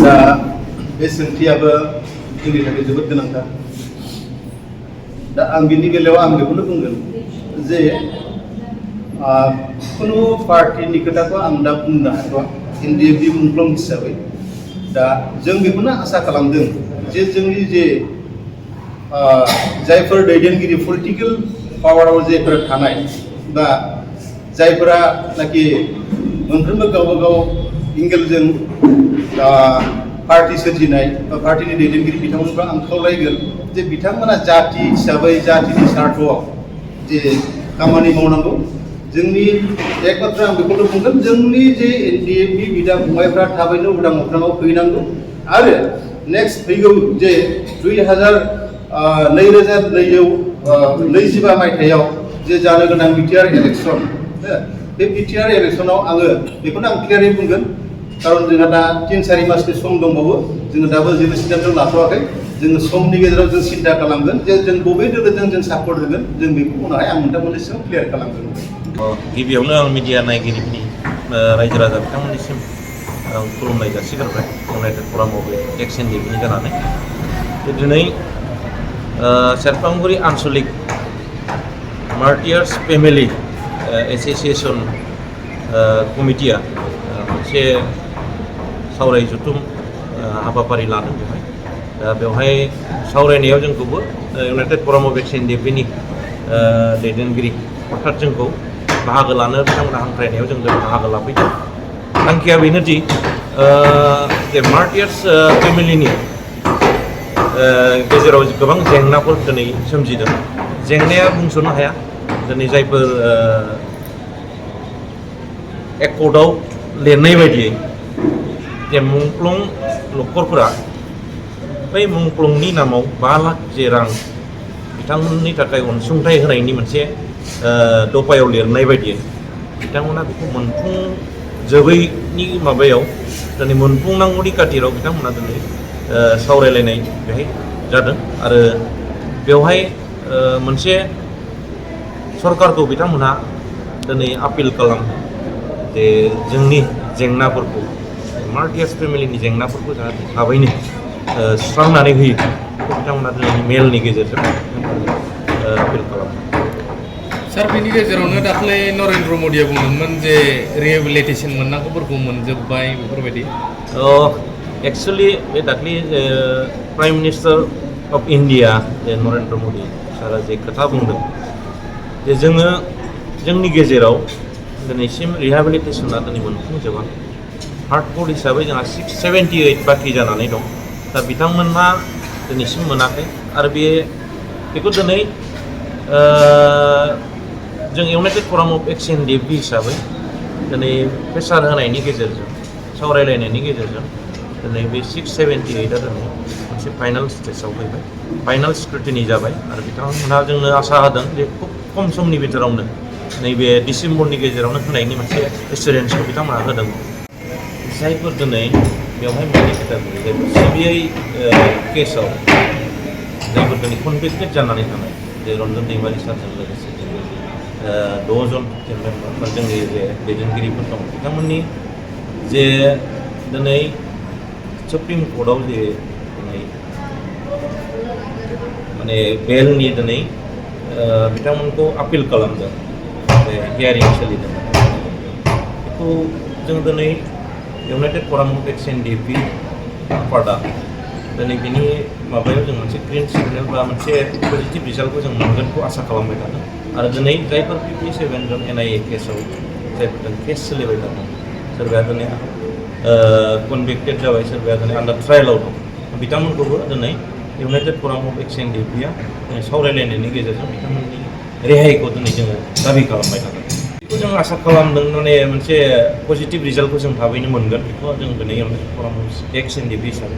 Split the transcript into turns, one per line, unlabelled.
दा बे सोंथियाबो जोंनि थाखाय जोबोद गोनांथार। दा आं बिनि बेलायाव आं बेखौनो बुंगोन जे खुनु पार्टिनि खोथाखौ आं दा बुंनो हाथ'आ एनडिएफबि मुंख्लं हिसाबै। दा जों बेखौनो आसा खालामदों जे जोंनि जे जायफोर दैदेनगिरि पलिटिकेल पावाराव जायफोर थानाय बा जायफोरा नाखि मोनफ्रोमबो गावबा गाव एंगेलजों पार्टी सोरजिनाय बा पार्टीनि दैदेनगिरि बिथांमोनखौ आं खावलायगोन जे बिथांमोना जाति हिसाबै जातिनि स्वार्थआव जे खामानि मावनांगौ। जोंनि एकमात्र आं बेखौनो बुंगोन जोंनि जे एनडिएफबि बिदा फंबायफ्रा थाबैनो उदां अख्राङाव फैनांगौ आरो नेक्स्ट फैगौ जे 2025 मायथाइयाव जे जानो गोनां बिटिआर इलेक्शन बे बिटिआर इलेक्शनाव आङो बेखौनो आं क्लियारै बुंगोन खारन जोंहा दा 3-4 मासनि सम दंबावो जोङो दाबो जेबो सिद्धांत लाथ'वाखै। जोङो समनि गेजेराव जों सिन्था खालामगोन जे जों बबे दोलोजों जों सापर्ट होगोन जों बेखौ उनावहाय आं नोंथांमोननिसिम क्लियार खालामगोन।
गिबियावनो आं मिडिया नायगिरिफोरनि रायजो राजा बिथांमोननिसिम आं खुलुमनाय जासिगारबाय इउनाइटेड फरामाव बे एक्स एनडिएफबिनि जानानै। दिनै सेरफांगुरि आन्सलिक मार्टियार्स फेमिलि एस'सिएशन कमिटिया मोनसे सावराय जथुम हाबाफारि लादों बेवहाय। दा बेवहाय सावरायनायाव जोंखौबो इउनाइटेड फराम अफ एक्स एनडिएफबिनि दैदेनगिरि अर्थात जोंखौ बाहागो लानो बिथांमोना हांख्रायनायाव जों बाहागो लाफैदों। थांखिया बेनोदि जे मार्टियार्स फेमिलिनि गेजेराव गोबां जेंनाफोर दिनै सोमजिदों। जेंनाया बुंस'नो हाया। दिनै जायफोर एकर्डआव लिरनाय बायदियै जे मुंख्लं न'खरफोरा बै मुंख्लंनि नामाव 5 लाख जे रां बिथांमोननि थाखाय अनसुंथाइ होनायनि मोनसे दफायाव लिरनाय बायदियै बिथांमोना बेखौ मोनफुंजोबैनि माबायाव दिनै मोनफुंनांगौनि खाथिराव बिथांमोना दिनै सावरायलायनाय बेहाय जादों आरो बेवहाय मोनसे सरकारखौ बिथांमोनहा दिनै आपिल खालामदों जे जोंनि जेंनाफोरखौ मार्टियार्स फेमिलिनि जेंनाफोरखौ जाहाथे थाबैनो सुस्रांनानै होयो बिथांमोना दिनै मेलनि गेजेरजों आपिल खालामदों।
सार बेनि गेजेरावनो दाख्लै नरेन्द्र मदिया बुंदोंमोन जे रिहेबिलिटेसन मोननांगौफोरखौ मोनजोब्बाय बेफोरबायदि।
एक्सुवेलि बे दाख्लै प्राइम मिनिस्टार अफ इन्डिया जे नरेन्द्र मदि सारा जे खोथा बुंदों जे जोङो जोंनि गेजेराव दिनैसिम रिहेबिलिटेसना दिनै मोनफुंजोबाखै। हार्ट कर्ड हिसाबै जोंहा 678 बाखि जानानै दं। दा बिथांमोनहा दिनैसिम मोनाखै आरो बेखौ दिनै जों इउनाइटेड फराम अफ एक्स एनडिएफबि हिसाबै दिनै प्रेसार होनायनि गेजेरजों सावरायलायनायनि गेजेरजों दिनै बे 678आ दिनै मोनसे फाइनाल स्टेजाव फैबाय, फाइनाल स्क्रुटिनि जाबाय आरो बिथांमोनहा जोंनो आसा होदों जे खुब खम समनि गेजेरावनो नैबे डिसेम्बरनि गेजेरावनो होनायनि मोनसे एसुरेन्सखौ बिथांमोनहा होदों। जायफोर दिनै बेवहाय मोननै केटागरि जायफोर सिबिआइ केसाव जायफोर दिनै कनभिक्टेड जानानै थानाय जे रन्जन दैमारि सारजों लोगोसे जोंनि 6 जन मेम्बार बा जोंनि जे दैदेनगिरिफोर दं बिथांमोननि जे दिनै सुप्रिम कर्टआव जे दिनै माने बेलनि दिनै बिथांमोनखौ आपिल खालामदों जे हियारिं सोलिदोंमोन बेखौ जों दिनै इउनाइटेड फराम अफ एक्स एनडिएफबि आफादा दिनै बिनि माबायाव जों मोनसे ग्रिन सिगनेल बा मोनसे पजिटिभ रिजाल्टखौ जों मोनगोनखौ आसा खालामबाय थादों आरो दिनै जायफोर 57 जन एनआइए केसाव जायफोर केस सोलिबाय थादों सोरबाया दिनै कनभिक्टेड जाबाय सोरबाया दिनै आन्डार ट्रायेलाव दं बिथांमोनखौबो दिनै इउनाइटेड फराम अफ एक्स एनडिएफबिआ सावरायलायनायनि गेजेरजों बिथांमोननि रेहायखौ दिनै जोङो दाबि खालामबाय थादों। बेखौ जों आसा खालामदों माने मोनसे पजिटिभ रिजाल्टखौ जों थाबैनो मोनगोन बेखौ जों दिनै इउनाइटेड फराम अफ एक्स एनडिएफबि हिसाबै